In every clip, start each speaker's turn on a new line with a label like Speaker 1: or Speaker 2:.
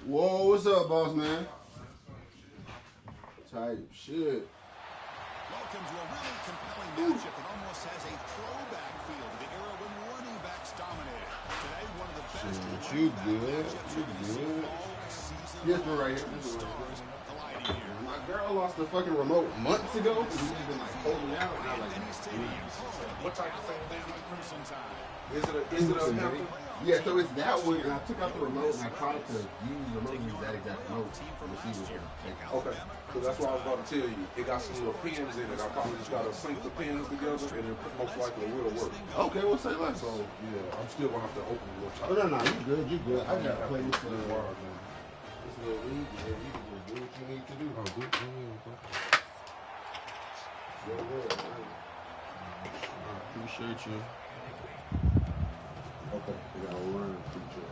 Speaker 1: Whoa, what's up, boss man? Type shit.
Speaker 2: Welcome to a really compelling matchup that almost has a throwback feel to the era when running backs dominated. Today, one of the best running back matchups you're going to see all season long.
Speaker 1: Yes, we're right here.
Speaker 2: Two stars colliding here.
Speaker 1: My girl lost the fucking remote months ago because we've been like holding out. And I was
Speaker 2: What type of thing is Crimson time?
Speaker 3: Is it a Hampton?
Speaker 1: yeah, so it's that one, and I took out the remote and I tried to use the remote, use that exact remote. The receiver was take out.
Speaker 3: Okay, so that's what I was about to tell you. It got some little pins in it. I probably just got to sync the pins together, and it most likely will work.
Speaker 1: Okay, we'll say less.
Speaker 3: So yeah, I'm still gonna have to open the little.
Speaker 1: Oh no, you good, you good. I gotta play this
Speaker 3: wire, man.
Speaker 1: this little league, and you can just do what you need to do.
Speaker 3: Oh, good.
Speaker 1: I appreciate you.
Speaker 3: Okay, we got a run feature.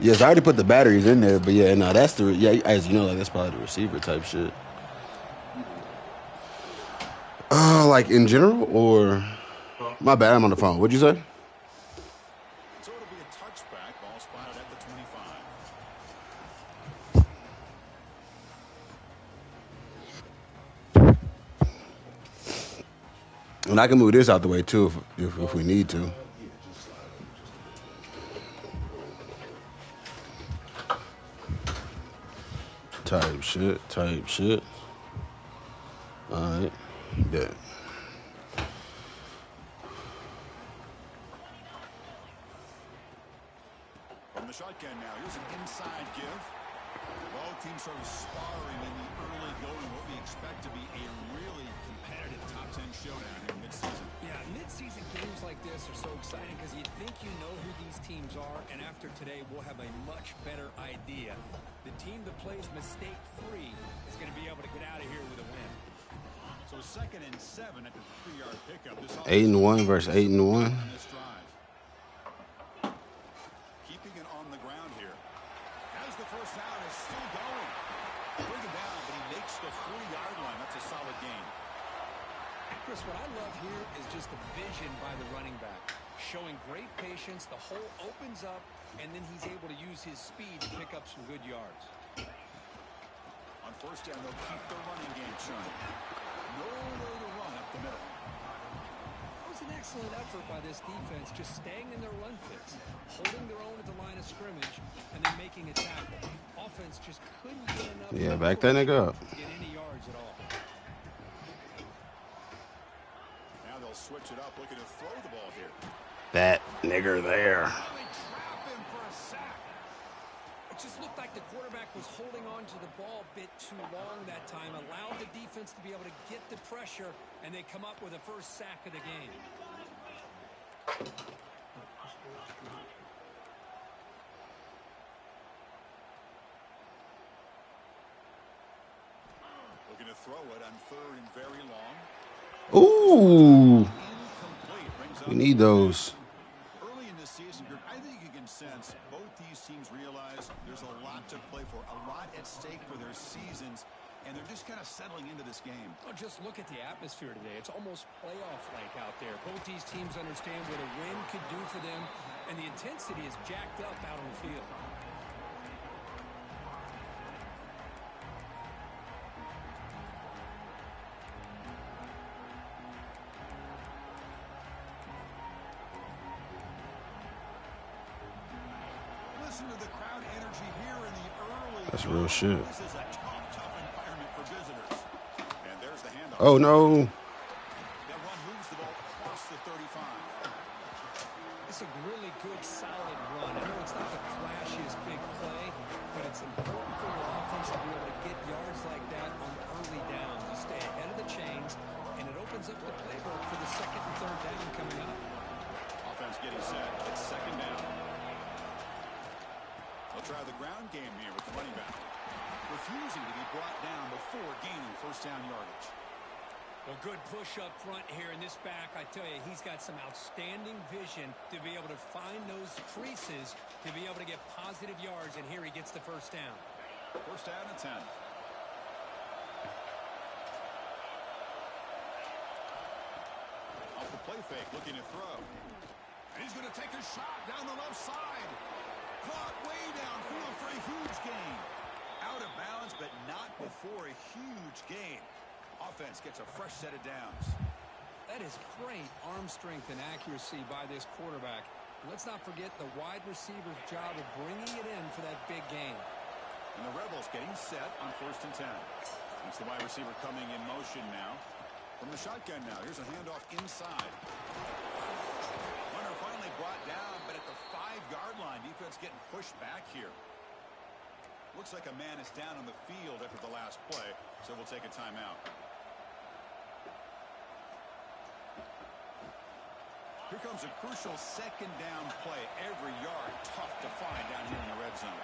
Speaker 1: Yes, I already put the batteries in there, but yeah, no, that's the as you know, like that's probably the receiver type shit. Like in general, or my bad, I'm on the phone. What'd you say?
Speaker 2: So it'll be a touchback, ball spotted at the 25.
Speaker 1: And I can move this out the way too if we need to. Type shit. Alright, bet.
Speaker 2: From the shotgun now, here's an inside give. Both teams sort of sparring in the early going, what we expect to be a really competitive top 10 showdown here mid-season.
Speaker 4: Yeah, mid-season games like this are so exciting because you think you know who these teams are, and after today, we'll have a much better idea. The team that plays mistake-free is going to be able to get out of here with a win.
Speaker 2: So 2nd and 7 at the 3-yard pickup.
Speaker 1: 8-1 versus 8-1.
Speaker 2: Keeping it on the ground here. As the first down is still going. Bring it down, but he makes the 40-yard line. That's a solid gain.
Speaker 4: Chris, what I love here is just the vision by the running back. Showing great patience, the hole opens up, and then he's able to use his speed to pick up some good yards.
Speaker 2: On first down, they'll keep the running game churning. No way to run up the middle.
Speaker 4: That was an excellent effort by this defense, just staying in their run fits, holding their own at the line of scrimmage, and then making a tackle. Offense just couldn't get enough.
Speaker 1: Yeah, back that nigga up.
Speaker 4: To get any yards at all.
Speaker 2: Now they'll switch it up, looking to throw the ball here.
Speaker 1: That nigger there.
Speaker 4: It just looked like the quarterback was holding on to the ball a bit too long that time, allowed the defense to be able to get the pressure, and they come up with the first sack of the game.
Speaker 2: Looking to throw it on 3rd and very long.
Speaker 1: Ooh. We need those.
Speaker 2: Early in this season group, I think you can sense both these teams realize there's a lot to play for, a lot at stake for their seasons, and they're just kind of settling into this game.
Speaker 4: Oh, just look at the atmosphere today. It's almost playoff-like out there. Both these teams understand what a win could do for them, and the intensity is jacked up out on the field.
Speaker 2: Listen to the crowd energy here in the early.
Speaker 1: That's real shit.
Speaker 2: This is a tough environment for visitors. And there's the handoff.
Speaker 1: Oh no.
Speaker 2: That one moves the ball across the 35.
Speaker 4: It's a really good, solid run. I know it's not the flashiest big play, but it's important for your offense to be able to get yards like that on early downs. You stay ahead of the chains, and it opens up the playbook for the 2nd and 3rd down coming up.
Speaker 2: Offense getting set. It's 2nd down. They'll try the ground game here with the running back. Refusing to be brought down before gaining first down yardage.
Speaker 4: Well, good push up front here in this back. I tell you, he's got some outstanding vision to be able to find those creases to be able to get positive yards, and here he gets the first down.
Speaker 2: First down and 10. Off the play fake, looking to throw. And he's going to take a shot down the left side. Caught way downfield for a huge gain. Out of bounds, but not before a huge gain. Offense gets a fresh set of downs.
Speaker 4: That is great arm strength and accuracy by this quarterback. Let's not forget the wide receiver's job of bringing it in for that big gain.
Speaker 2: And the Rebels getting set on 1st and 10. It's the wide receiver coming in motion now. From the shotgun now, here's a handoff inside. Runner finally brought down, but at the 5-yard line, defense getting pushed back here. Looks like a man is down on the field after the last play, so we'll take a timeout. Here comes a crucial 2nd down play. Every yard tough to find down here in the red zone.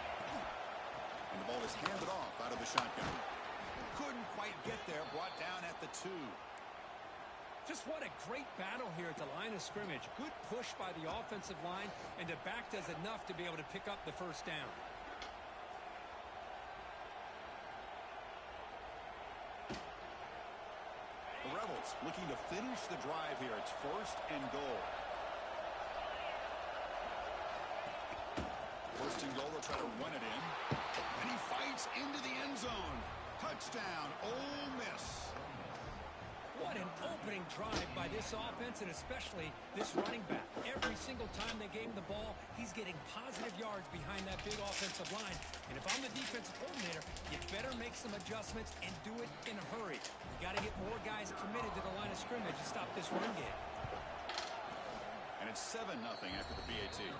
Speaker 2: And the ball is handed off out of the shotgun. Couldn't quite get there. Brought down at the 2.
Speaker 4: Just what a great battle here at the line of scrimmage. Good push by the offensive line, and the back does enough to be able to pick up the 1st down.
Speaker 2: The Rebels looking to finish the drive here. It's 1st and goal. 1st and goal, they'll try to run it in. And he fights into the end zone. Touchdown, Ole Miss.
Speaker 4: What an opening drive by this offense, and especially this running back. Every single time they gave him the ball, he's getting positive yards behind that big offensive line. And if I'm the defensive coordinator, you better make some adjustments and do it in a hurry. You got to get more guys committed to the line of scrimmage to stop this run game.
Speaker 2: And it's 7-0 after the PAT.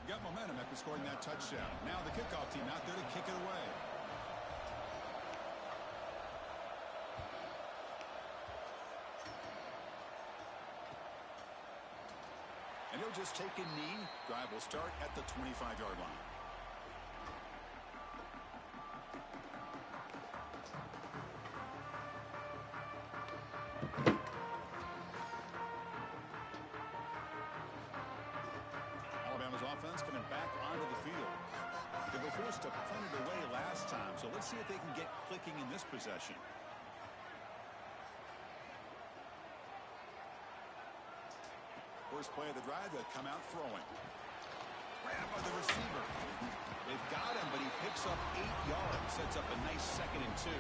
Speaker 2: Got momentum after scoring that touchdown. Now the kickoff team out there to kick it away. And he'll just take a knee. Drive will start at the 25-yard line. Offense coming back onto the field. They were forced to punt it away last time, so let's see if they can get clicking in this possession. First play of the drive, they'll come out throwing. Grab by the receiver. They've got him, but he picks up 8 yards. Sets up a nice 2nd and 2.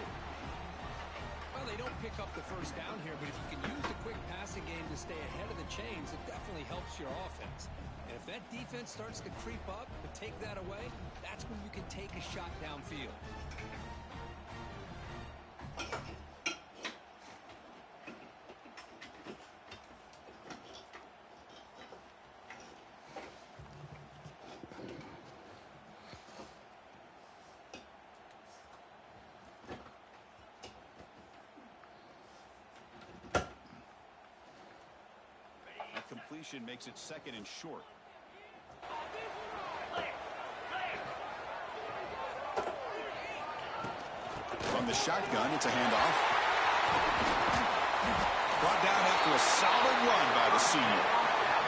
Speaker 4: Well, they don't pick up the 1st down here, but if you can use the quick passing game to stay ahead of the chains, it definitely helps your offense. And if that defense starts to creep up but take that away, that's when you can take a shot downfield.
Speaker 2: That completion makes it 2nd and short. From the shotgun, it's a handoff. Brought down after a solid run by the senior.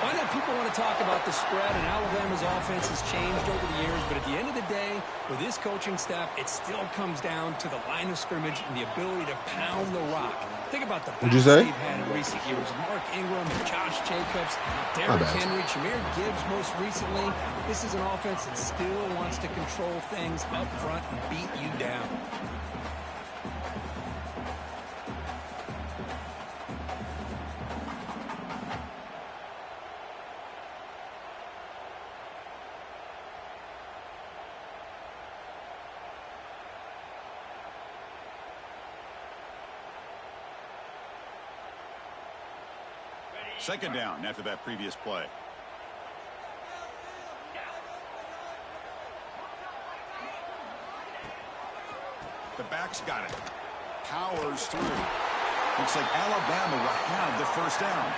Speaker 4: I know people want to talk about the spread, and Alabama's offense has changed over the years, but at the end of the day, with this coaching staff, it still comes down to the line of scrimmage and the ability to pound the rock. Think about the backs they've had in recent years. Mark Ingram and Josh Jacobs, Derrick Henry, Jahmyr Gibbs most recently. This is an offense that still wants to control things up front and beat you down.
Speaker 2: Second down after that previous play. The back's got it. Powers through. Looks like Alabama will have the 1st down.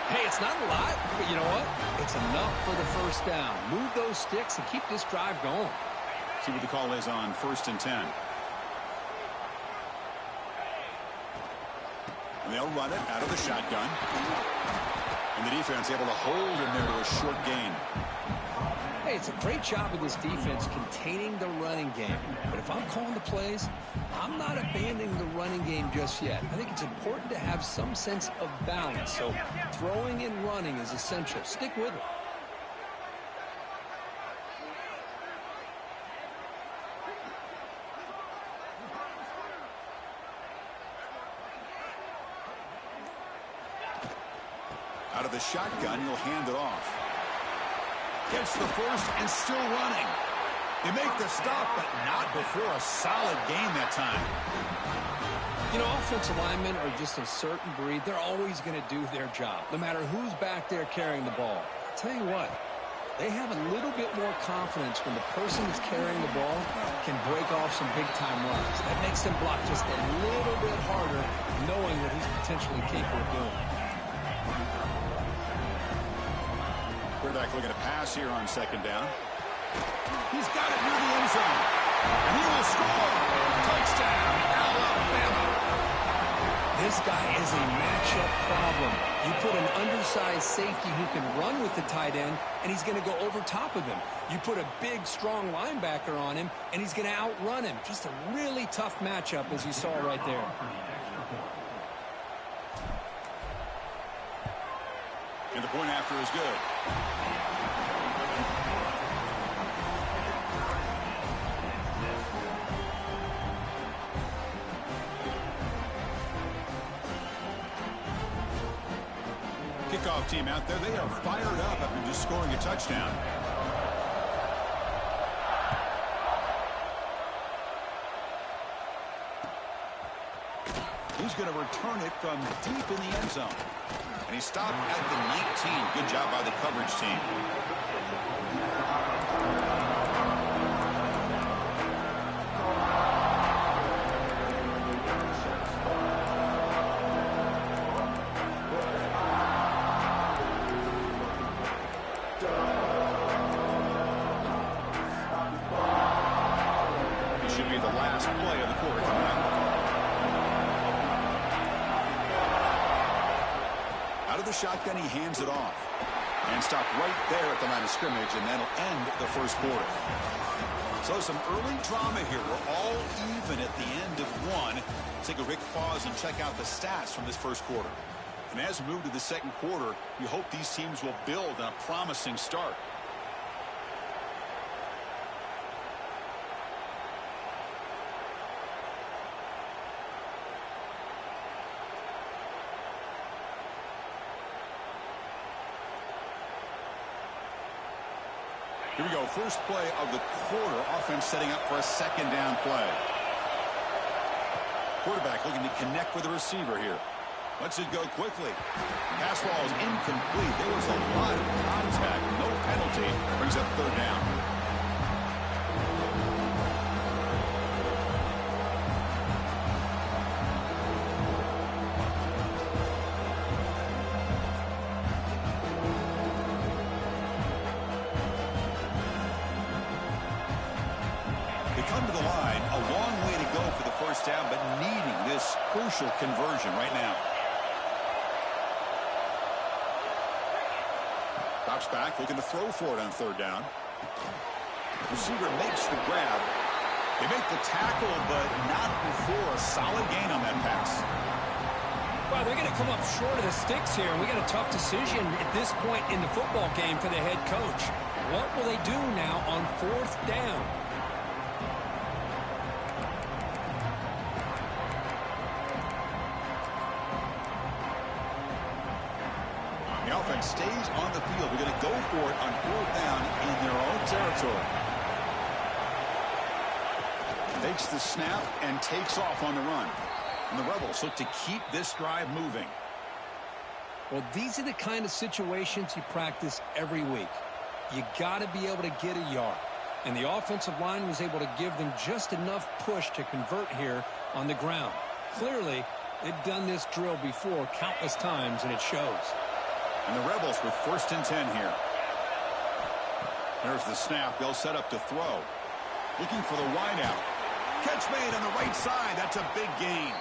Speaker 4: Hey, it's not a lot, but you know what? It's enough for the 1st down. Move those sticks and keep this drive going.
Speaker 2: See what the call is on 1st and 10. And they'll run it out of the shotgun. And the defense able to hold him there to a short gain.
Speaker 4: Hey, it's a great job of this defense containing the running game. But if I'm calling the plays, I'm not abandoning the running game just yet. I think it's important to have some sense of balance. So throwing and running is essential. Stick with it.
Speaker 2: Out of the shotgun, he'll hand it off. Gets the first and still running. They make the stop, but not before a solid gain that time.
Speaker 4: You know, offensive linemen are just a certain breed. They're always going to do their job, no matter who's back there carrying the ball. I'll tell you what, they have a little bit more confidence when the person that's carrying the ball can break off some big-time runs. That makes them block just a little bit harder, knowing what he's potentially capable of doing.
Speaker 2: Quarterback looking to pass here on second down. He's got it near the end zone. And he will score. Touchdown, Alabama.
Speaker 4: This guy is a matchup problem. You put an undersized safety who can run with the tight end, and he's going to go over top of him. You put a big, strong linebacker on him, and he's going to outrun him. Just a really tough matchup, as you saw right there.
Speaker 2: And the point after is good. Kickoff team out there, they are fired up after just scoring a touchdown. He's going to return it from deep in the end zone. And he stopped at the 19. Good job by the coverage team. It should be the last play of the quarter coming up. Out of the shotgun, he hands it off. And stop right there at the line of scrimmage, and that'll end the first quarter. So some early drama here. We're all even at the end of one. Let's take a quick pause and check out the stats from this first quarter. And as we move to the second quarter, we hope these teams will build on a promising start. Here we go, first play of the quarter. Offense setting up for a second down play. Quarterback looking to connect with the receiver here. Lets it go quickly. Pass ball is incomplete. There was a lot of contact. No penalty. Brings up third down. Come to the line, a long way to go for the first down, but needing this crucial conversion right now. Drops back, looking to throw for it on third down. Receiver makes the grab. They make the tackle, but not before a solid gain on that pass.
Speaker 4: Well, they're going to come up short of the sticks here, and we got a tough decision at this point in the football game for the head coach. What will they do now on fourth down?
Speaker 2: The offense stays on the field. We're going to go for it on fourth down in their own territory. Takes the snap and takes off on the run. And the Rebels look to keep this drive moving.
Speaker 4: Well, these are the kind of situations you practice every week. You got to be able to get a yard. And the offensive line was able to give them just enough push to convert here on the ground. Clearly, they've done this drill before countless times, and it shows.
Speaker 2: And the Rebels with 1st and 10 here. There's the snap. They'll set up to throw. Looking for the wideout. Catch made on the right side. That's a big gain.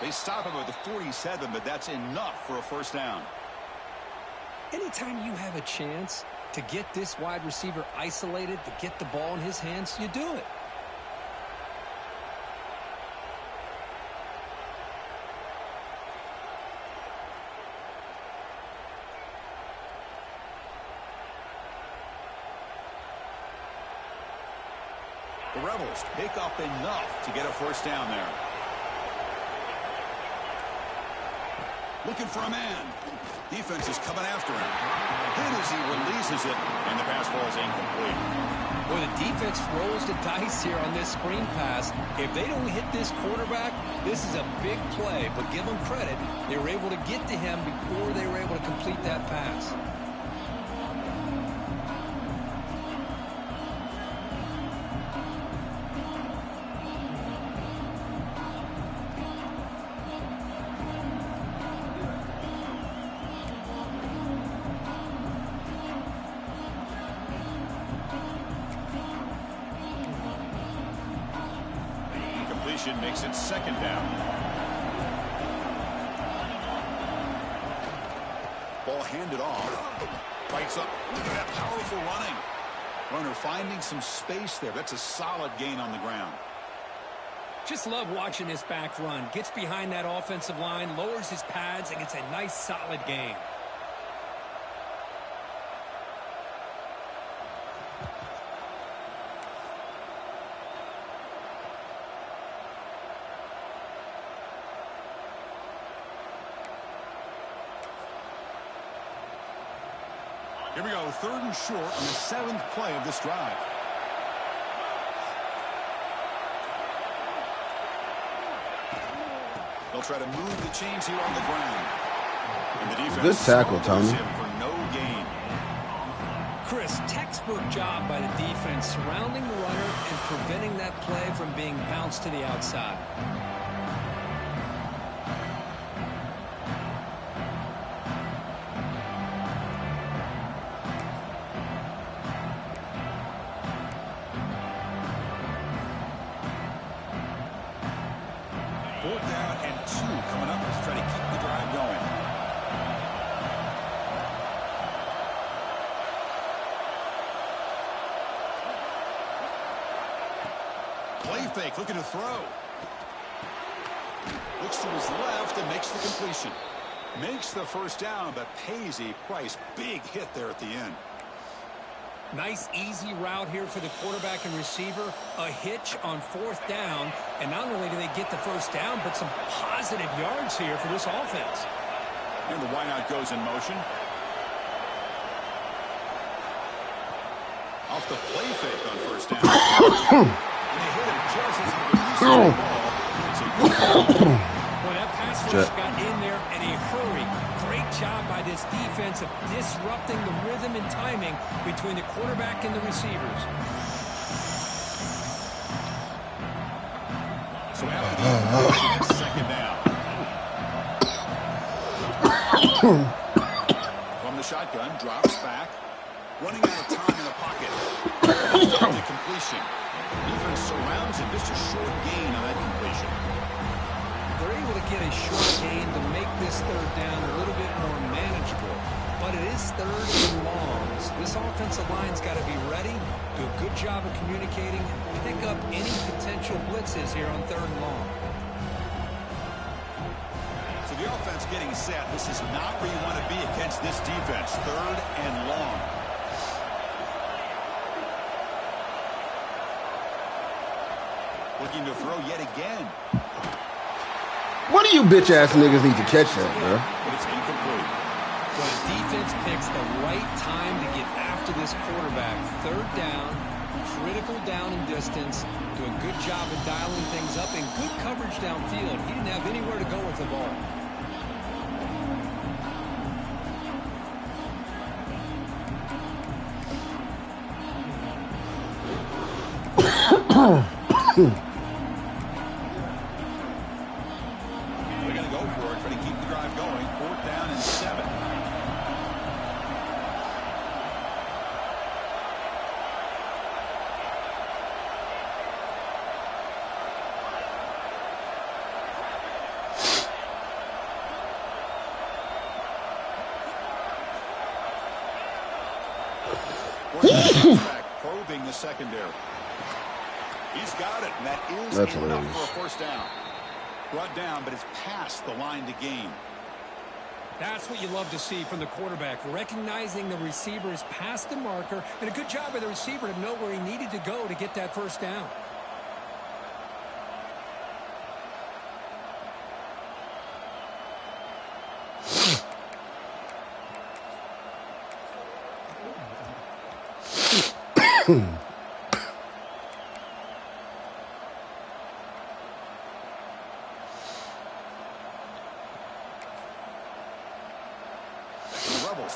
Speaker 2: They stop him at the 47, but that's enough for a first down.
Speaker 4: Anytime you have a chance to get this wide receiver isolated, to get the ball in his hands, you do it.
Speaker 2: The Rebels pick up enough to get a first down there. Looking for a man. Defense is coming after him. Hit as he releases it, and the pass ball is incomplete.
Speaker 4: Well, the defense rolls the dice here on this screen pass. If they don't hit this quarterback, this is a big play. But give them credit. They were able to get to him before they were able to complete that pass.
Speaker 2: Makes it second down. Ball handed off. Fights up. Look at that powerful running. Runner finding some space there. That's a solid gain on the ground.
Speaker 4: Just love watching this back run. Gets behind that offensive line, lowers his pads, and gets a nice solid gain.
Speaker 2: Here we go, 3rd and short on the 7th play of this drive. They'll try to move the chains here on the ground. And the defense
Speaker 1: good tackle, Tony.
Speaker 2: For no gain.
Speaker 4: Chris, textbook job by the defense surrounding the runner and preventing that play from being bounced to the outside.
Speaker 2: Fake, looking to throw. Looks to his left and makes the completion. Makes the first down, but pays a price. Big hit there at the end.
Speaker 4: Nice, easy route here for the quarterback and receiver. A hitch on 4th down. And not only do they get the first down, but some positive yards here for this offense.
Speaker 2: And the wideout goes in motion. Off the play fake on 1st down. And they hit him just as he releases the ball.
Speaker 4: Well, that pass rush got in there in a hurry. Great job by this defense of disrupting the rhythm and timing between the quarterback and the receivers.
Speaker 2: So after the second down. From the shotgun, drops back. Running out of time in the pocket. The completion. Defense surrounds him. Just a short gain on that completion.
Speaker 4: They're able to get a short gain to make this 3rd down a little bit more manageable. But it is 3rd and long. So this offensive line's got to be ready, do a good job of communicating, and pick up any potential blitzes here on 3rd and long.
Speaker 2: So the offense getting set. This is not where you want to be against this defense. 3rd and long. Looking to throw yet again.
Speaker 1: What do you bitch-ass niggas need to catch that, bro?
Speaker 2: But it's incomplete.
Speaker 4: Well, the defense picks the right time to get after this quarterback. 3rd down, critical down and distance. Do a good job of dialing things up and good coverage downfield. He didn't have anywhere to go with the ball.
Speaker 2: They're going to go for it, try to keep the drive going. 4th down and 7. Quarterback probing the secondary. He's got it, and that is enough for a first down. Brought down, but it's past the line to gain.
Speaker 4: That's what you love to see from the quarterback, recognizing the receiver is past the marker, and a good job by the receiver to know where he needed to go to get that first down.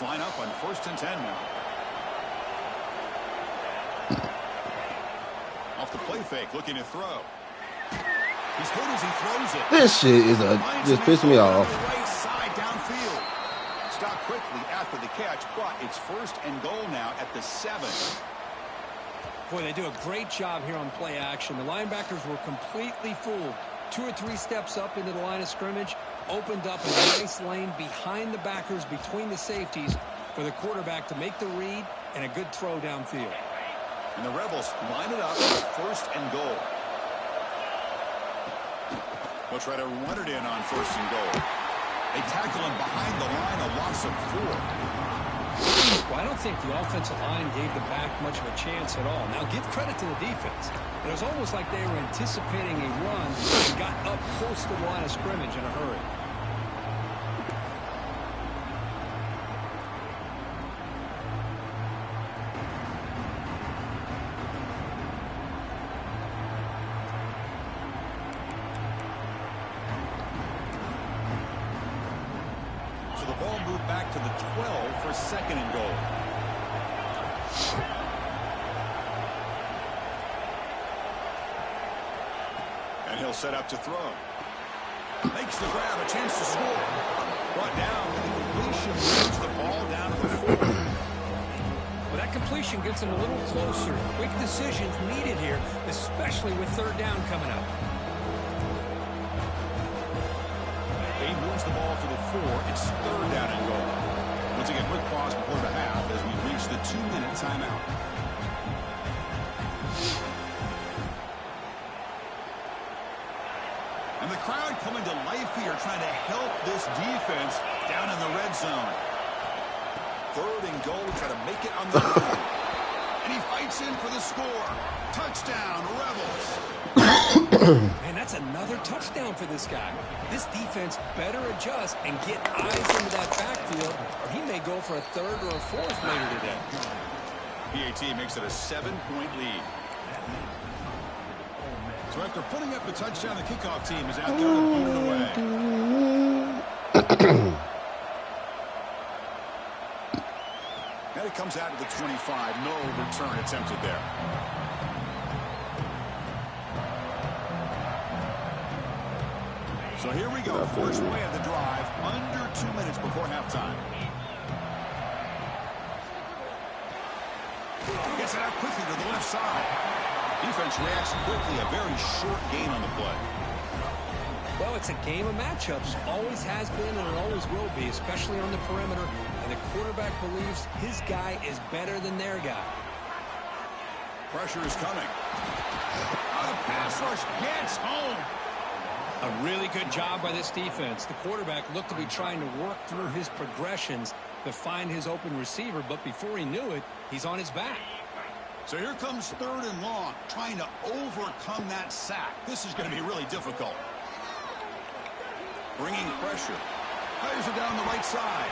Speaker 2: Line up on 1st and 10 now. Off the play fake, looking to throw. He's good as he throws it.
Speaker 5: This shit is just pissing me off.
Speaker 2: Right side downfield. Stop quickly after the catch, but it's 1st and goal now at the 7.
Speaker 4: Boy, they do a great job here on play action. The linebackers were completely fooled. 2 or 3 steps up into the line of scrimmage, opened up a nice lane behind the backers, between the safeties, for the quarterback to make the read and a good throw downfield.
Speaker 2: And the Rebels line it up at 1st and goal. They'll try to run it in on 1st and goal. They tackle him behind the line, a loss of 4.
Speaker 4: Well, I don't think the offensive line gave the back much of a chance at all. Now, give credit to the defense. It was almost like they were anticipating a run and got up close to the line of scrimmage in a hurry.
Speaker 2: So the ball moved back to the 12 for 2nd and goal. And he'll set up to throw. Makes the grab, a chance to score. Brought down with the completion, moves the ball down to the 4.
Speaker 4: Well, that completion gets him a little closer. Quick decisions needed here, especially with 3rd down coming up.
Speaker 2: He moves the ball to the 4. It's 3rd down and goal. We'll take a quick pause before the half as we reach the 2-minute timeout. And the crowd coming to life here, trying to help this defense down in the red zone. 3rd and goal, try to make it on the ground. And he fights in for the score. Touchdown, Rebels.
Speaker 4: Man, that's another touchdown for this guy. This defense better adjust and get eyes into that backfield, or he may go for a 3rd or a 4th later today.
Speaker 2: PAT makes it a 7-point lead. So after putting up the touchdown, the kickoff team is out there to boot it away. And it comes out to the 25. No return attempted there. So here we go. First play of the drive. Under 2 minutes before halftime. Gets it out quickly to the left side. Defense reacts quickly. A very short gain on the play.
Speaker 4: Well, it's a game of matchups. Always has been and it always will be, especially on the perimeter. And the quarterback believes his guy is better than their guy.
Speaker 2: Pressure is coming. The pass rush gets home.
Speaker 4: A really good job by this defense. The quarterback looked to be trying to work through his progressions to find his open receiver, but before he knew it, he's on his back.
Speaker 2: So here comes 3rd and long, trying to overcome that sack. This is going to be really difficult. Bringing pressure. Fires it down the right side.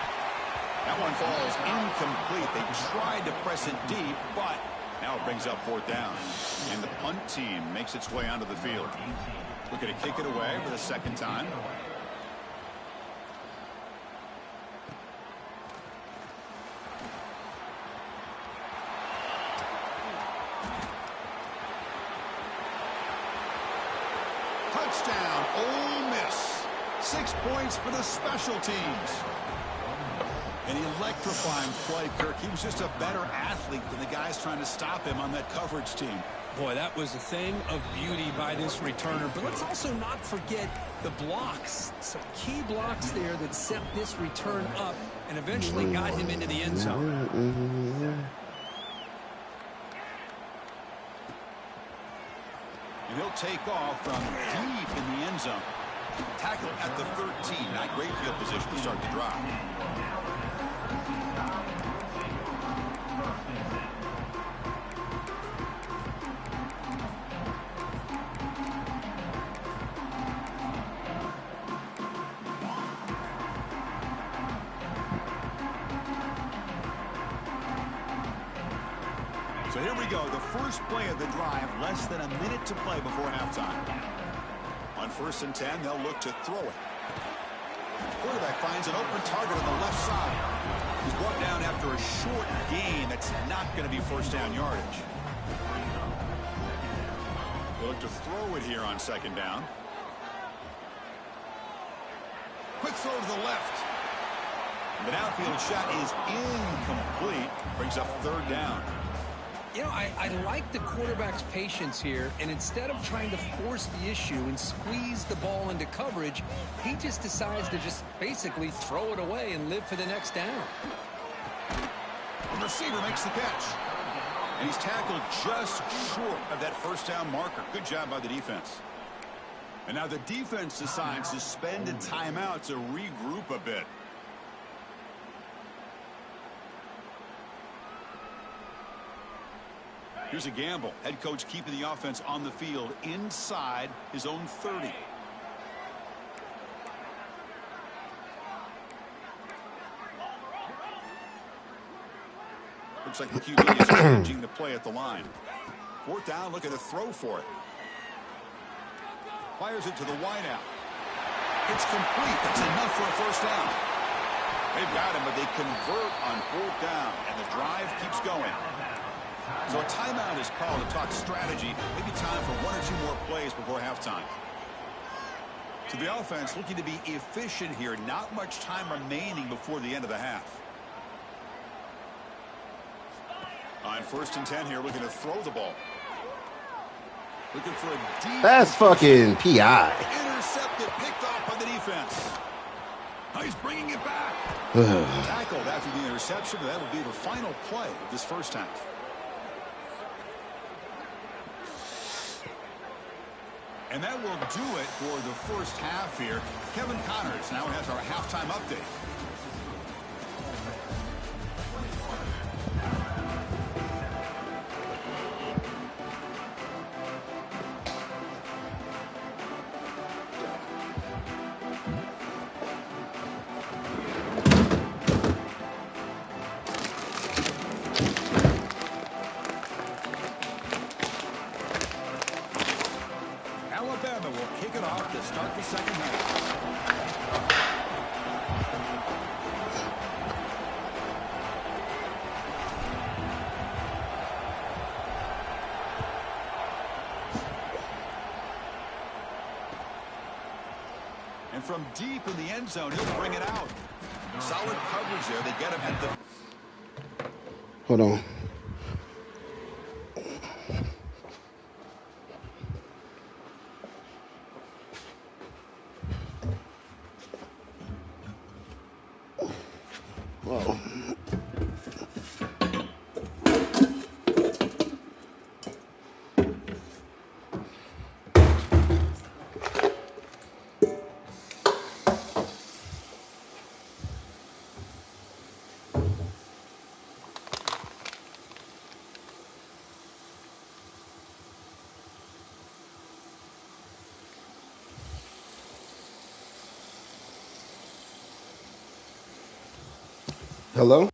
Speaker 2: That one falls incomplete. They tried to press it deep, but now it brings up 4th down. And the punt team makes its way onto the field. Looking to kick it away for the 2nd time. Touchdown, Ole Miss. 6 points for the special teams. An electrifying play, Kirk. He was just a better athlete than the guys trying to stop him on that coverage team.
Speaker 4: Boy, that was a thing of beauty by this returner. But let's also not forget the blocks. Some key blocks there that set this return up and eventually got him into the end zone.
Speaker 2: And he'll take off from deep in the end zone. Tackle at the 13. Not great field position to start the drive. So here we go, the first play of the drive, less than a minute to play before halftime. On 1st and 10, they'll look to throw it. Quarterback finds an open target on the left side. He's brought down after a short gain. That's not going to be first down yardage. They'll look to throw it here on 2nd down. Quick throw to the left. The downfield shot is incomplete. Brings up 3rd down.
Speaker 4: You know, I like the quarterback's patience here, and instead of trying to force the issue and squeeze the ball into coverage, he just decides to just basically throw it away and live for the next down.
Speaker 2: The receiver makes the catch. And he's tackled just short of that first down marker. Good job by the defense. And now the defense decides to spend a timeout to regroup a bit. Here's a gamble. Head coach keeping the offense on the field inside his own 30. Looks like the QB is changing the play at the line. 4th down, looking to throw for it. Fires it to the wideout. It's complete. That's enough for a first down. They've got him, but they convert on 4th down, and the drive keeps going. So a timeout is called to talk strategy. Maybe time for 1 or 2 more plays before halftime. So the offense looking to be efficient here. Not much time remaining before the end of the half. On 1st and 10 here, looking to throw the ball. Looking for a deep.
Speaker 5: That's fucking PI.
Speaker 2: Intercepted, picked off by the defense. Now he's bringing it back. Tackled after the interception. That will be the final play of this first half. And that will do it for the first half here. Kevin Connors now has our halftime update. Alabama will kick it off to start the second half. And from deep in the end zone, he'll bring it out. Solid coverage there. They get him at the...
Speaker 5: Hold on. Whoa. Hello?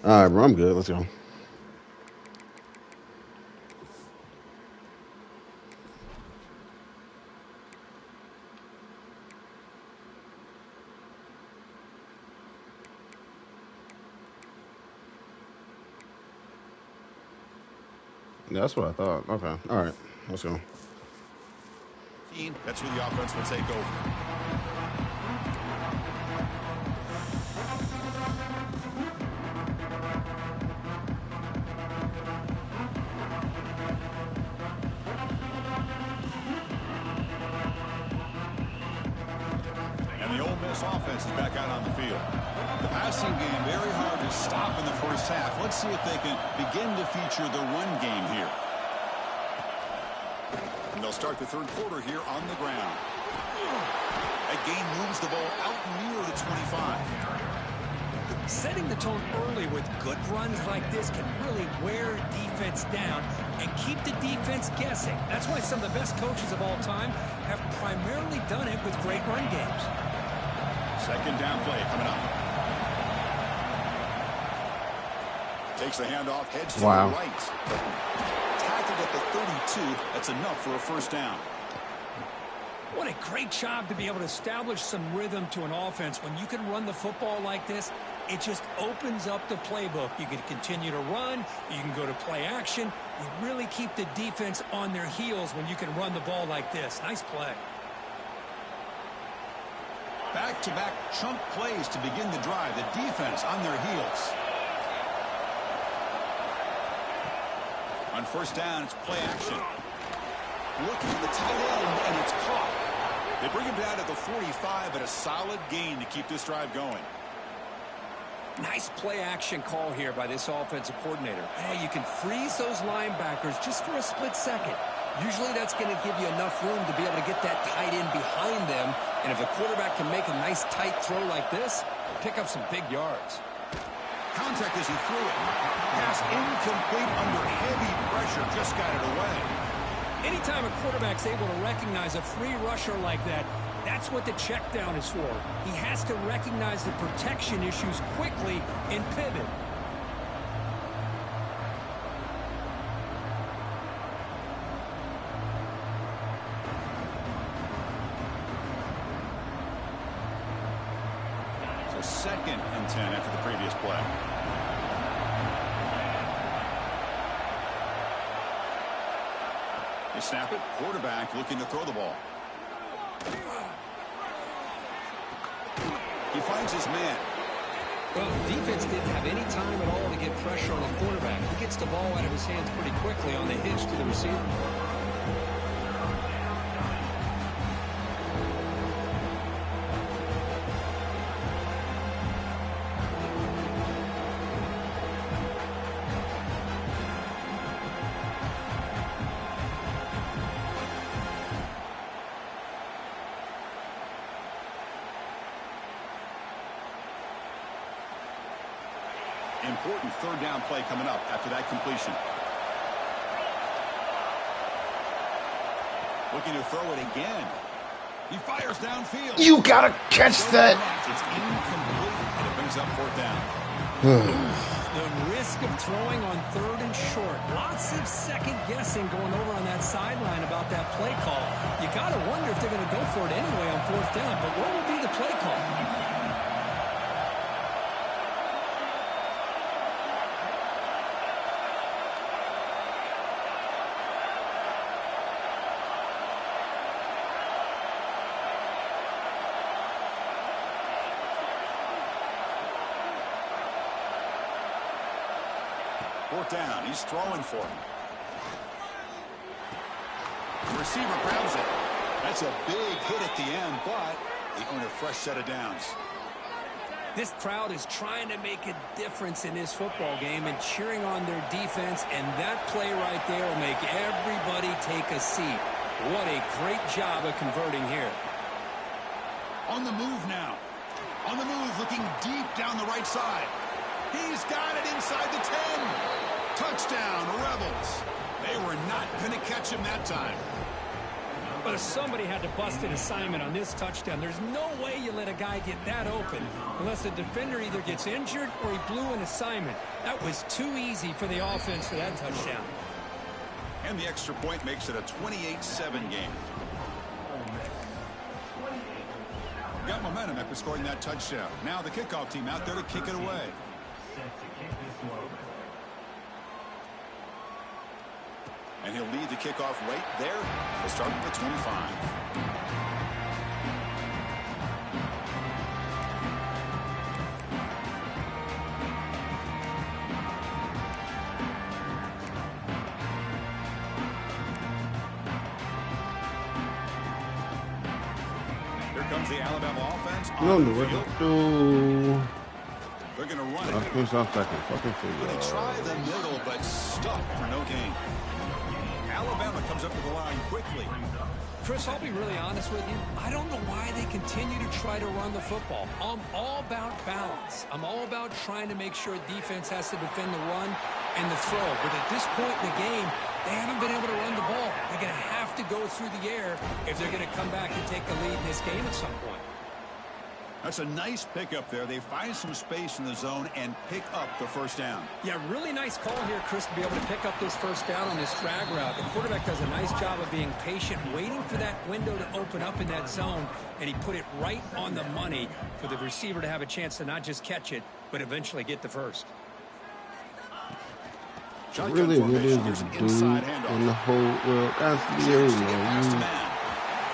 Speaker 5: All right, bro. I'm good. Let's go. Yeah, that's what I thought. Okay. All right. Let's go.
Speaker 2: That's where the offense will take over. And the Ole Miss offense is back out on the field. The passing game very hard to stop in the first half. Let's see if they can begin to feature the run game here. And they'll start the third quarter here on the ground. That gain moves the ball out near the 25.
Speaker 4: Setting the tone early with good runs like this can really wear defense down and keep the defense guessing. That's why some of the best coaches of all time have primarily done it with great run games.
Speaker 2: Second down play coming up. Takes the handoff, heads to the right. Tackled at the 32. That's enough for a first down.
Speaker 4: What a great job to be able to establish some rhythm to an offense. When you can run the football like this, it just opens up the playbook. You can continue to run. You can go to play action. You really keep the defense on their heels when you can run the ball like this. Nice play.
Speaker 2: Back-to-back chunk plays to begin the drive. The defense on their heels. On first down, it's play action. Looking for the tight end, and it's caught. They bring him down to the 45, but a solid gain to keep this drive going.
Speaker 4: Nice play action call here by this offensive coordinator. Hey, you can freeze those linebackers just for a split second. Usually that's going to give you enough room to be able to get that tight end behind them. And if a quarterback can make a nice tight throw like this, pick up some big yards.
Speaker 2: Contact as he threw it. Pass incomplete under heavy pressure. Just got it away.
Speaker 4: Anytime a quarterback's able to recognize a free rusher like that, that's what the check down is for. He has to recognize the protection issues quickly and pivot.
Speaker 2: So 2nd and 10 after the previous play. They snap it. Quarterback looking to throw the ball. He finds his man.
Speaker 4: Well, the defense didn't have any time at all to get pressure on the quarterback. He gets the ball out of his hands pretty quickly on the hitch to the receiver.
Speaker 2: Important third down play coming up after that completion. Looking to throw it again. He fires downfield.
Speaker 5: You gotta catch that.
Speaker 2: It's incomplete, and it brings up fourth down.
Speaker 4: The risk of throwing on third and short. Lots of second guessing going over on that sideline about that play call. You gotta wonder if they're going to go for it anyway on fourth down. But what will be the play call?
Speaker 2: Fourth down. He's throwing for him. The receiver grabs it. That's a big hit at the end, but they earn a fresh set of downs.
Speaker 4: This crowd is trying to make a difference in this football game and cheering on their defense, and that play right there will make everybody take a seat. What a great job of converting here.
Speaker 2: On the move now. On the move, looking deep down the right side. He's got it inside the 10. Touchdown, Rebels. They were not going to catch him that time.
Speaker 4: But somebody had to bust an assignment on this touchdown. There's no way you let a guy get that open unless the defender either gets injured or he blew an assignment. That was too easy for the offense for that touchdown.
Speaker 2: And the extra point makes it a 28-7 game. Got momentum after scoring that touchdown. Now the kickoff team out there to kick it away. And he'll lead the kickoff right there. We'll start at the 25. Here comes the Alabama offense on the field. They're going to run it.
Speaker 5: First off, second. Fucking
Speaker 2: They try the middle, but stuck for no gain. Alabama comes up to the line quickly.
Speaker 4: Chris, I'll be really honest with you. I don't know why they continue to try to run the football. I'm all about balance. I'm all about trying to make sure defense has to defend the run and the throw. But at this point in the game, they haven't been able to run the ball. They're going to have to go through the air if they're going to come back and take the lead in this game at some point.
Speaker 2: That's a nice pickup there. They find some space in the zone and pick up the first down.
Speaker 4: Yeah, really nice call here, Chris, to be able to pick up this first down on this drag route. The quarterback does a nice job of being patient, waiting for that window to open up in that zone, and he put it right on the money for the receiver to have a chance to not just catch it, but eventually get the first.
Speaker 5: Really, it is a dude in the whole world. That's the area.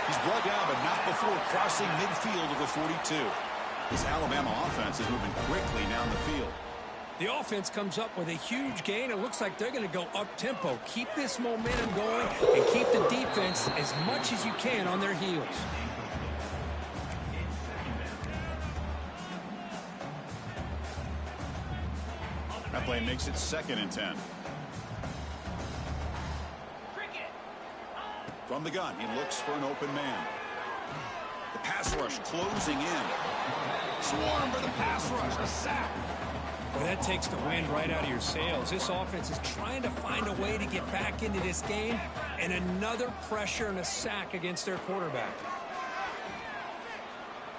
Speaker 2: He's brought down, but not before crossing midfield of the 42. This Alabama offense is moving quickly down the field.
Speaker 4: The offense comes up with a huge gain. It looks like they're going to go up-tempo. Keep this momentum going and keep the defense as much as you can on their heels.
Speaker 2: That play makes it 2nd and 10. From the gun, he looks for an open man. The pass rush closing in. Swarm for the pass rush, a sack.
Speaker 4: Well, that takes the wind right out of your sails. This offense is trying to find a way to get back into this game, and another pressure and a sack against their quarterback.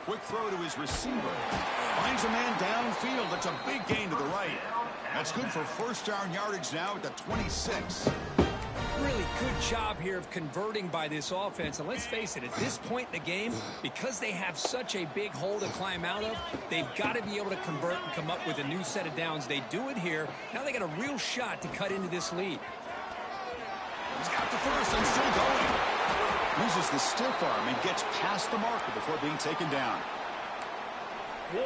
Speaker 2: Quick throw to his receiver. Finds a man downfield. That's a big gain to the right. That's good for first down yardage now at the 26.
Speaker 4: Really good job here of converting by this offense. And let's face it, at this point in the game, because they have such a big hole to climb out of, they've got to be able to convert and come up with a new set of downs. They do it here. Now they got a real shot to cut into this lead.
Speaker 2: He's got the first and still going. Uses the stiff arm and gets past the marker before being taken down.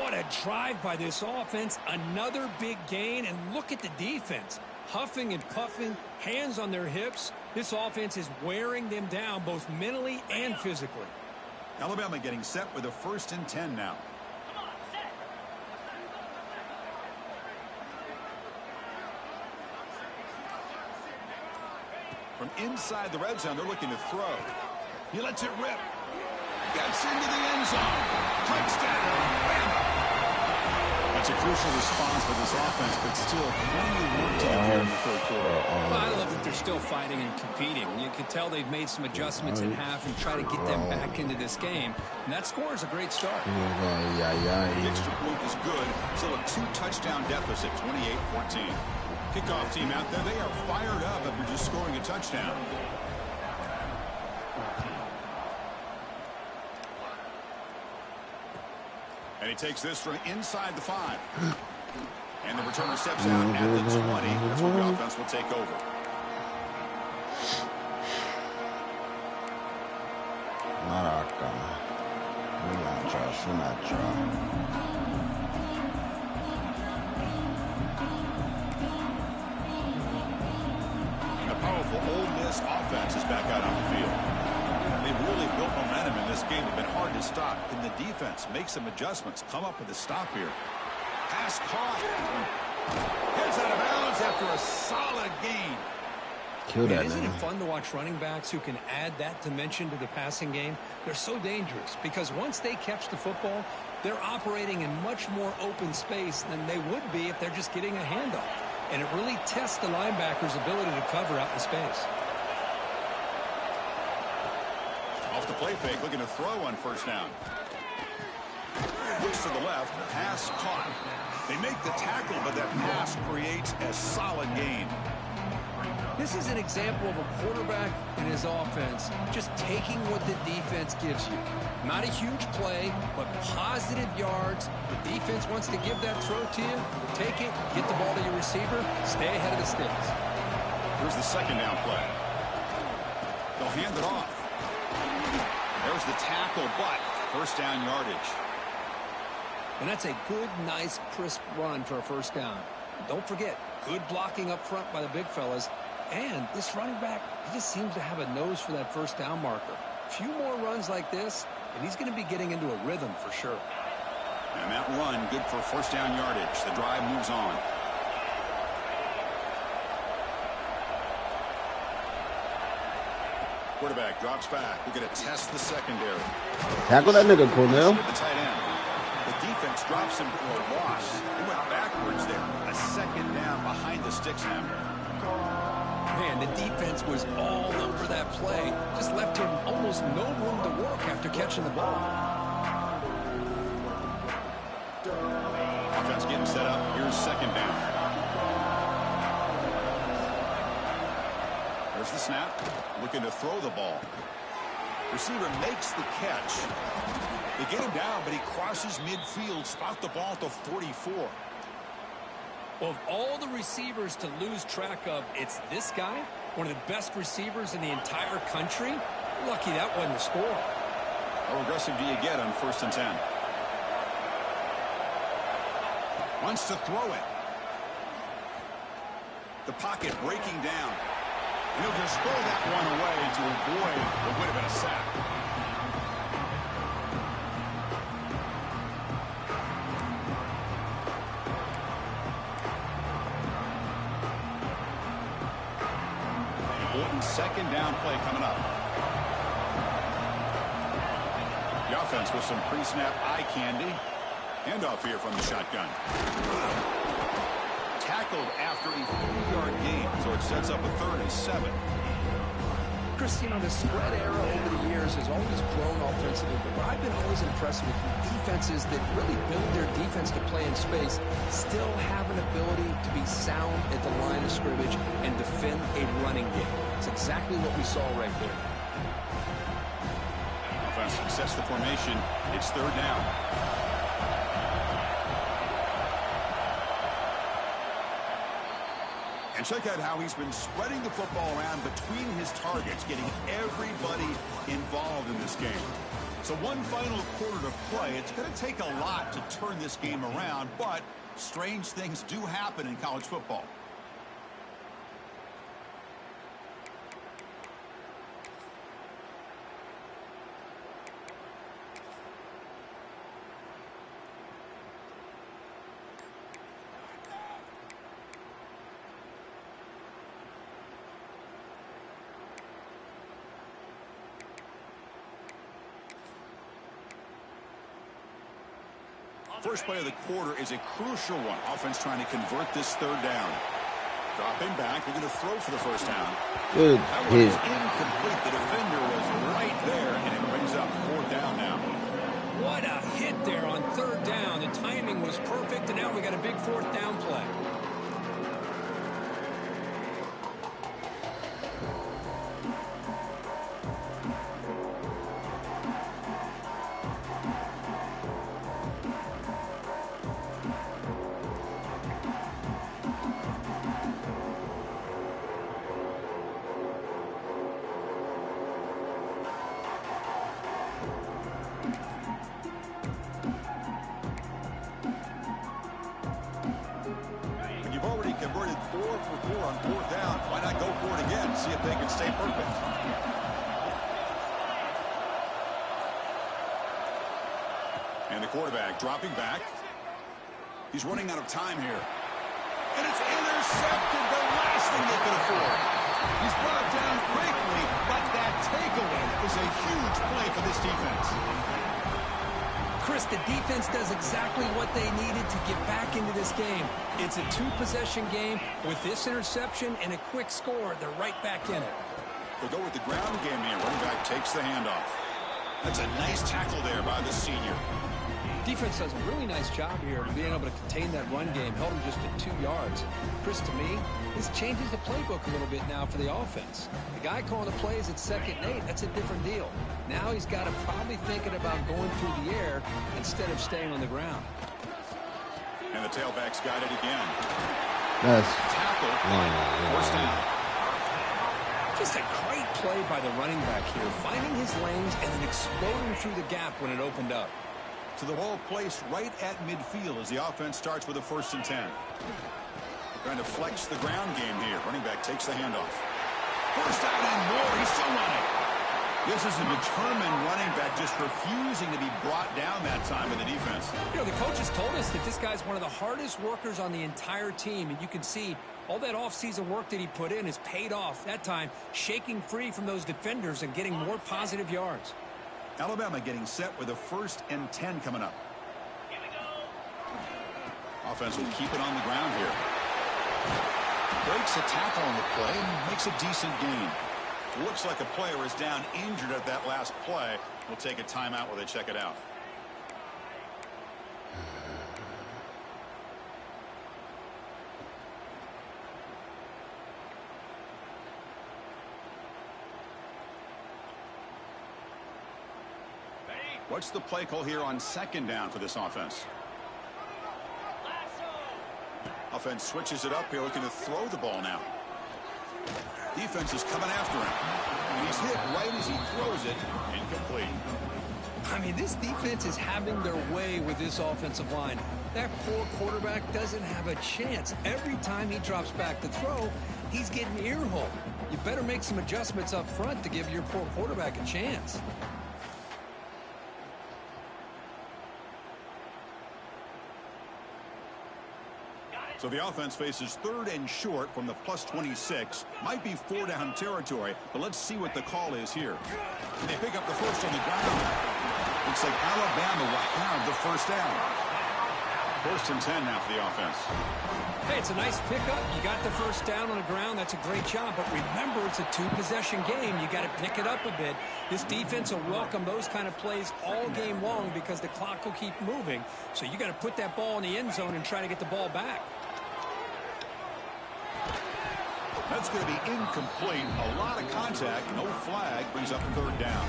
Speaker 4: What a drive by this offense. Another big gain. And look at the defense. Huffing and puffing, hands on their hips. This offense is wearing them down both mentally and physically.
Speaker 2: Alabama getting set with a 1st and 10 now. From inside the red zone, they're looking to throw. He lets it rip. Gets into the end zone. Touchdown. That's a crucial response for this offense, but still plenty of work to do here in the 3rd quarter.
Speaker 4: I love that they're still fighting and competing. You can tell they've made some adjustments in half and try to get them back into this game. And that score is a great start.
Speaker 2: The extra point is good. Still a 2-touchdown deficit, 28-14. Kickoff team out there, they are fired up after just scoring a touchdown. And he takes this from inside the 5. And the returner steps out at the 20. That's where the offense will take over.
Speaker 5: Maraca. Sinatra.
Speaker 2: And a powerful Ole Miss offense is back out on the field. They've really built momentum in this game. They've been hard to stop. Can the defense make some adjustments? Come up with a stop here. Pass caught. Heads out of bounds after a solid gain.
Speaker 5: Kill that,
Speaker 4: Isn't
Speaker 5: man.
Speaker 4: it fun to watch running backs who can add that dimension to the passing game? They're so dangerous because once they catch the football, they're operating in much more open space than they would be if they're just getting a handoff. And it really tests the linebacker's ability to cover out in space.
Speaker 2: off the play fake, looking to throw on first down. Looks to the left, pass caught. They make the tackle, but that pass creates a solid gain.
Speaker 4: This is an example of a quarterback and his offense just taking what the defense gives you. Not a huge play, but positive yards. The defense wants to give that throw to you. Take it, get the ball to your receiver, stay ahead of the sticks.
Speaker 2: Here's the second down play. They'll hand it off. There's the tackle, but first down yardage.
Speaker 4: And that's a good, nice, crisp run for a first down. Don't forget, good blocking up front by the big fellas. And this running back, he just seems to have a nose for that first down marker. A few more runs like this, and he's going to be getting into a rhythm for sure.
Speaker 2: And that run, good for first down yardage. The drive moves on. Quarterback drops back. We're going to test the secondary.
Speaker 5: Tackle that nigga, Cornell.
Speaker 2: The tight end. The defense drops him for a loss. He went backwards there. A second down behind the sticks now.
Speaker 4: Man, the defense was all over that play. Just left him almost no room to work after catching the ball.
Speaker 2: Offense getting set up. Here's second down. There's the snap. Looking to throw the ball. Receiver makes the catch. They get him down, but he crosses midfield. Spot the ball to 44.
Speaker 4: Of all the receivers to lose track of, it's this guy, one of the best receivers in the entire country. Lucky that wasn't a score.
Speaker 2: How aggressive do you get on 1st and 10? Wants to throw it. The pocket breaking down. He'll just throw that one away to avoid what would have been a sack. Second down play coming up. The offense with some pre-snap eye candy. Handoff here from the shotgun. Tackled after a 4-yard gain, so it sets up a 3rd and 7.
Speaker 4: Chris, you know, the spread era over the years has always grown offensively, but what I've been always impressed with defenses that really build their defense to play in space still have an ability to be sound at the line of scrimmage and defend a running game. It's exactly what we saw right there.
Speaker 2: Offense sets the formation. It's 3rd down. And check out how he's been spreading the football around between his targets, getting everybody involved in this game. So one final quarter to play. It's going to take a lot to turn this game around, but strange things do happen in college football. First play of the quarter is a crucial one. Offense trying to convert this 3rd down. Dropping back. We're going to throw for the first down.
Speaker 5: Good
Speaker 2: That one
Speaker 5: hit.
Speaker 2: was incomplete. The defender was right there, and it brings up 4th down now.
Speaker 4: What a hit there on 3rd down. The timing was perfect, and now we got a big 4th down play.
Speaker 2: Converted 4 for 4 on 4th down. Why not go for it again? See if they can stay perfect. And the quarterback dropping back. He's running out of time here. And it's intercepted, the last thing they could afford. He's brought down quickly, but that takeaway is a huge play for this defense.
Speaker 4: Chris, the defense does exactly what they needed to get back into this game. It's a 2-possession game. With this interception and a quick score, they're right back in it.
Speaker 2: They'll go with the ground game here. Running back takes the handoff. That's a nice tackle there by the senior.
Speaker 4: Defense does a really nice job here of being able to contain that run game. Held him just at 2 yards. Chris, to me, this changes the playbook a little bit now for the offense. The guy calling the plays at 2nd and 8, that's a different deal. Now he's got to probably thinking about going through the air instead of staying on the ground.
Speaker 2: And the tailback's got it again.
Speaker 5: That's
Speaker 2: Tackle. First down.
Speaker 4: Just a great play by the running back here, finding his lanes and then exploding through the gap when it opened up.
Speaker 2: To the ball placed right at midfield as the offense starts with a 1st and 10. Trying to flex the ground game here. Running back takes the handoff. First down and more. He's still running. This is a determined running back just refusing to be brought down that time with the defense.
Speaker 4: You know, the coaches told us that this guy's one of the hardest workers on the entire team, and you can see all that offseason work that he put in has paid off. That time, shaking free from those defenders and getting more positive yards.
Speaker 2: Alabama getting set with a 1st and 10 coming up. Offense will keep it on the ground here. Breaks a tackle on the play and makes a decent gain. Looks like a player is down injured at that last play. We'll take a timeout while they check it out. What's the play call here on 2nd down for this offense? Offense switches it up here, looking to throw the ball now. Defense is coming after him. And he's hit right as he throws it. Incomplete.
Speaker 4: I mean, this defense is having their way with this offensive line. That poor quarterback doesn't have a chance. Every time he drops back to throw, he's getting ear-hole. You better make some adjustments up front to give your poor quarterback a chance.
Speaker 2: So the offense faces 3rd and short from the +26. Might be 4-down territory, but let's see what the call is here. And they pick up the first on the ground. Looks like Alabama will have the 1st down. 1st and 10 now for the offense.
Speaker 4: Hey, it's a nice pickup. You got the 1st down on the ground. That's a great job. But remember, it's a 2-possession game. You got to pick it up a bit. This defense will welcome those kind of plays all game long because the clock will keep moving. So you got to put that ball in the end zone and try to get the ball back.
Speaker 2: That's going to be incomplete. A lot of contact. No flag. Brings up 3rd down.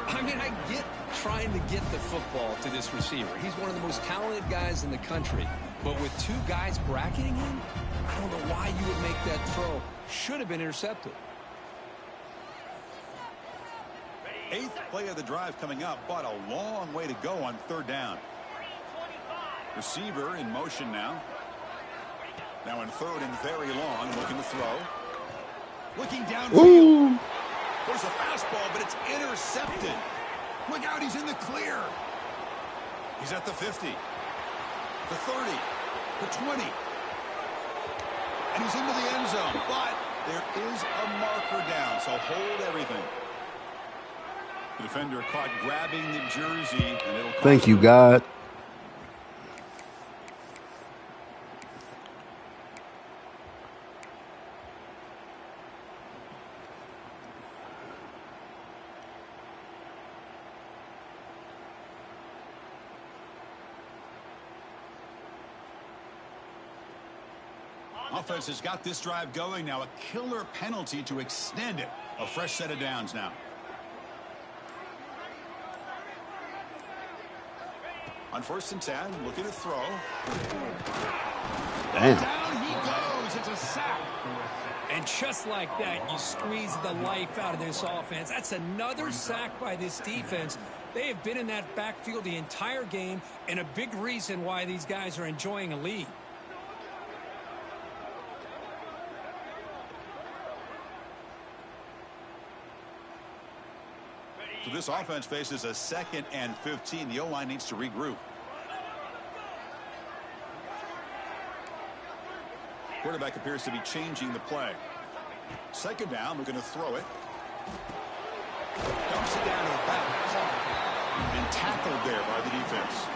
Speaker 4: I mean, I get trying to get the football to this receiver. He's one of the most talented guys in the country. But with 2 guys bracketing him, I don't know why you would make that throw. Should have been intercepted.
Speaker 2: 8th play of the drive coming up, but a long way to go on 3rd down. Receiver in motion now. Now in 3rd and very long, looking to throw. Looking downfield.
Speaker 5: Ooh.
Speaker 2: There's a fastball, but it's intercepted. Look out, he's in the clear. He's at the 50, the 30, the 20. And he's into the end zone, but there is a marker down, so hold everything. The defender caught grabbing the jersey, and it'll cost
Speaker 5: Thank you,
Speaker 2: him.
Speaker 5: God.
Speaker 2: Offense has got this drive going now. A killer penalty to extend it. A fresh set of downs now. On 1st and 10, looking to throw.
Speaker 5: Damn.
Speaker 2: Down he goes. It's a sack.
Speaker 4: And just like that, you squeeze the life out of this offense. That's another sack by this defense. They have been in that backfield the entire game, and a big reason why these guys are enjoying a lead.
Speaker 2: So this offense faces a 2nd and 15. The O-line needs to regroup. Quarterback appears to be changing the play. 2nd down, looking to throw it. Dumps it down to the back. And tackled there by the defense.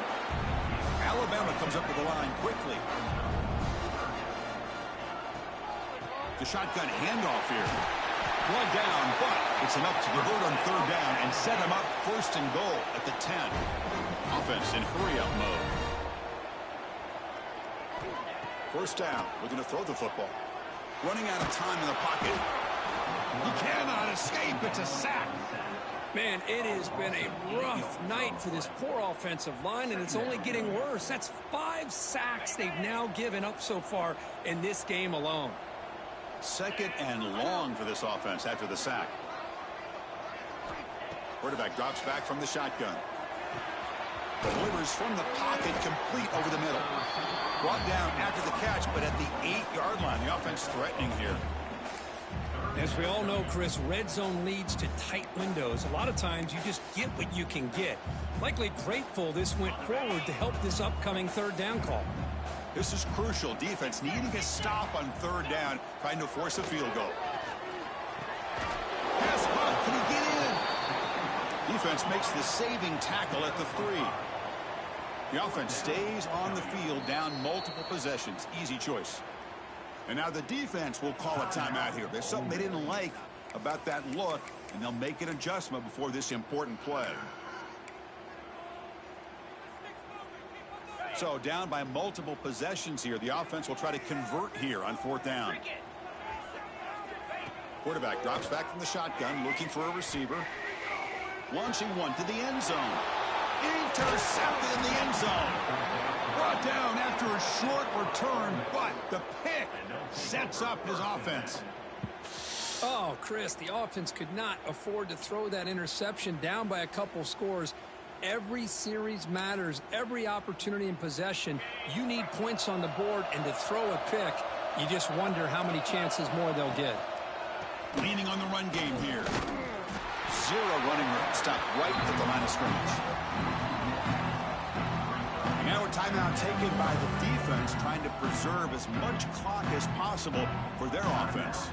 Speaker 2: Alabama comes up to the line quickly. The shotgun handoff here. One down, but it's enough to convert on third down and set him up first and goal at the 10. Offense in hurry-up mode. First down. We're going to throw the football. Running out of time in the pocket. He cannot escape. It's a sack.
Speaker 4: Man, it has been a rough night for this poor offensive line, and it's only getting worse. That's 5 sacks they've now given up so far in this game alone.
Speaker 2: Second and long for this offense after the sack. Quarterback drops back from the shotgun. Delivers from the pocket, complete over the middle. Brought down after the catch, but at the 8-yard line. The offense threatening here.
Speaker 4: As we all know, Chris, red zone leads to tight windows. A lot of times you just get what you can get. Likely grateful this went forward to help this upcoming third down call.
Speaker 2: This is crucial. Defense needing a stop on third down, trying to force a field goal. Pass punt, can he get in? Defense makes the saving tackle at the 3. The offense stays on the field, down multiple possessions. Easy choice. And now the defense will call a timeout here. There's something they didn't like about that look, and they'll make an adjustment before this important play. So down by multiple possessions here. The offense will try to convert here on fourth down. Quarterback drops back from the shotgun, looking for a receiver. Launching one to the end zone. Intercepted in the end zone. Brought down after a short return, but the pick sets up his offense.
Speaker 4: Oh, Chris, the offense could not afford to throw that interception down by a couple scores. Every series matters. Every opportunity in possession, you need points on the board, and to throw a pick, you just wonder how many chances more they'll get.
Speaker 2: Leaning on the run game here. 0 running room. Stop right at the line of scrimmage. Now a timeout taken by the defense, trying to preserve as much clock as possible for their offense.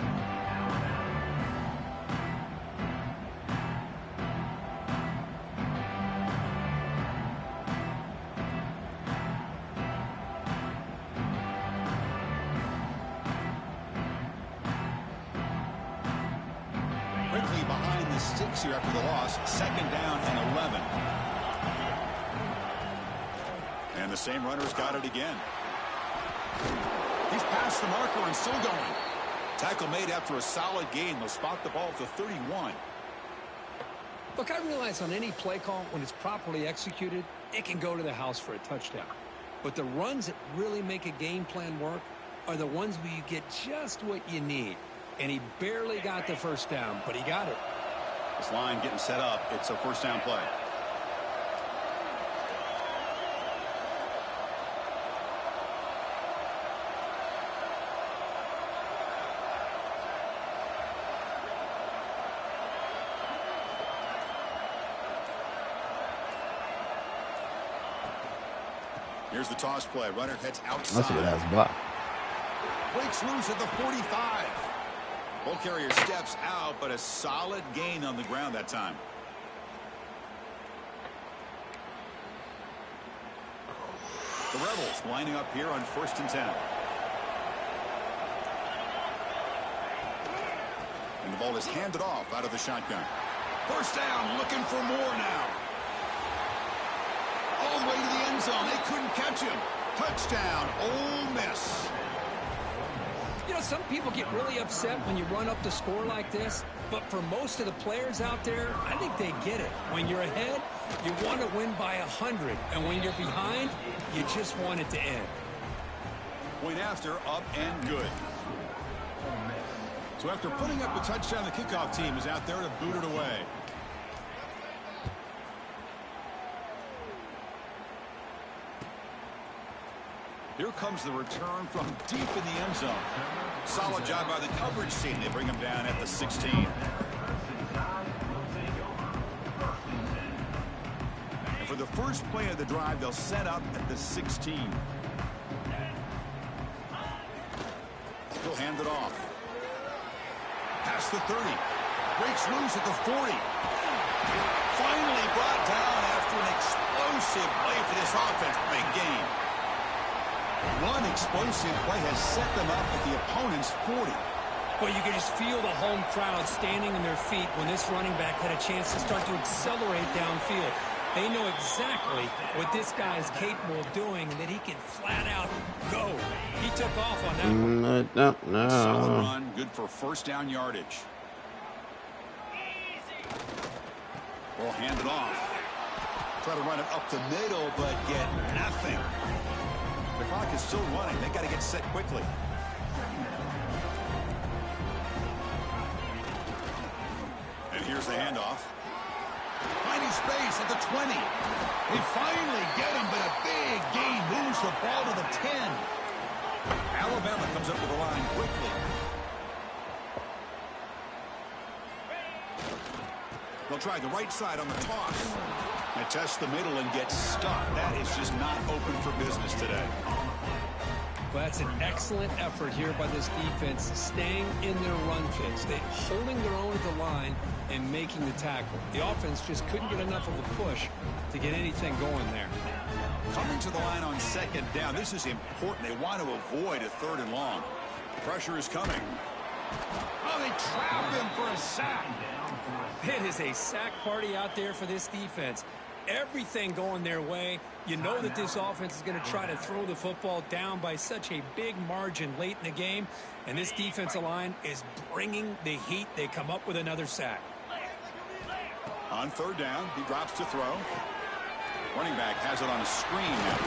Speaker 2: Quickly behind the sticks here after the loss. Second down and 11. And the same runner's got it again. He's past the marker and still going. Tackle made after a solid gain. They'll spot the ball at the 31.
Speaker 4: Look, I realize on any play call, when it's properly executed, it can go to the house for a touchdown. But the runs that really make a game plan work are the ones where you get just what you need. And he barely got the first down, but he got it.
Speaker 2: This line getting set up. It's a first down play. Here's the toss play. Runner heads outside.
Speaker 5: That's a good ass block.
Speaker 2: Breaks loose at the 45. Ball carrier steps out, but a solid gain on the ground that time. The Rebels lining up here on 1st and 10. And the ball is handed off out of the shotgun. First down, looking for more now. All the way to the end zone. They couldn't catch him. Touchdown, Ole Miss.
Speaker 4: You know, some people get really upset when you run up the score like this, but for most of the players out there, I think they get it. When you're ahead, you want to win by 100, and when you're behind, you just want it to end.
Speaker 2: Point after, up and good. So after putting up a touchdown, the kickoff team is out there to boot it away. Here comes the return from deep in the end zone. Solid job by the coverage team. They bring him down at the 16. And for the first play of the drive, they'll set up at the 16. He'll hand it off. Past the 30. Breaks loose at the 40. Finally brought down after an explosive play for this offense. Big game. One explosive play has set them up at the opponent's 40.
Speaker 4: Well, you can just feel the home crowd standing on their feet when this running back had a chance to start to accelerate downfield. They know exactly what this guy is capable of doing and that he can flat out go. He took off on that one.
Speaker 5: No.
Speaker 2: Solid run, good for first down yardage. We'll hand it off. Try to run it up the middle, but get nothing. The clock is still running. They got to get set quickly. And here's the handoff. Finding space at the 20. They finally get him, but a big gain moves the ball to the 10. Alabama comes up with the line quickly. They'll try the right side on the toss. They test the middle and get stuck. That is just not open for business today.
Speaker 4: Well, that's an excellent effort here by this defense, staying in their run fits. They're holding their own at the line and making the tackle. The offense just couldn't get enough of a push to get anything going there.
Speaker 2: Coming to the line on second down. This is important. They want to avoid a 3rd and long. Pressure is coming. Oh, they trap him for a sack.
Speaker 4: It is a sack party out there for this defense. Everything going their way. You know that this offense is going to try to throw the football down by such a big margin late in the game. And this defensive line is bringing the heat. They come up with another sack.
Speaker 2: On 3rd down, he drops to throw. Running back has it on a screen now.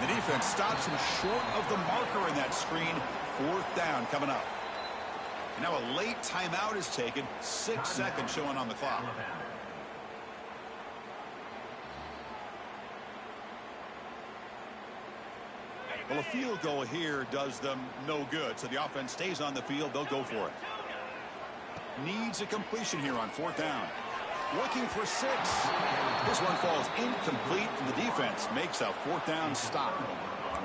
Speaker 2: The defense stops him short of the marker in that screen. 4th down coming up. Now a late timeout is taken. 6 seconds showing on the clock. Well, a field goal here does them no good. So the offense stays on the field. They'll go for it. Needs a completion here on 4th down. Looking for 6. This one falls incomplete, and the defense makes a 4th down stop.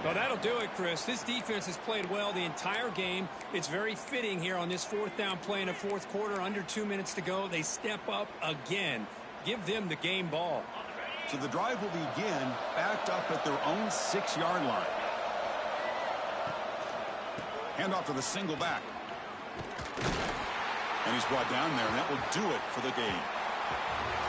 Speaker 4: Well, that'll do it, Chris. This defense has played well the entire game. It's very fitting here on this 4th down play in the 4th quarter. Under 2 minutes to go. They step up again. Give them the game ball.
Speaker 2: So the drive will begin backed up at their own 6-yard line. Hand off to the single back. And he's brought down there, and that will do it for the game.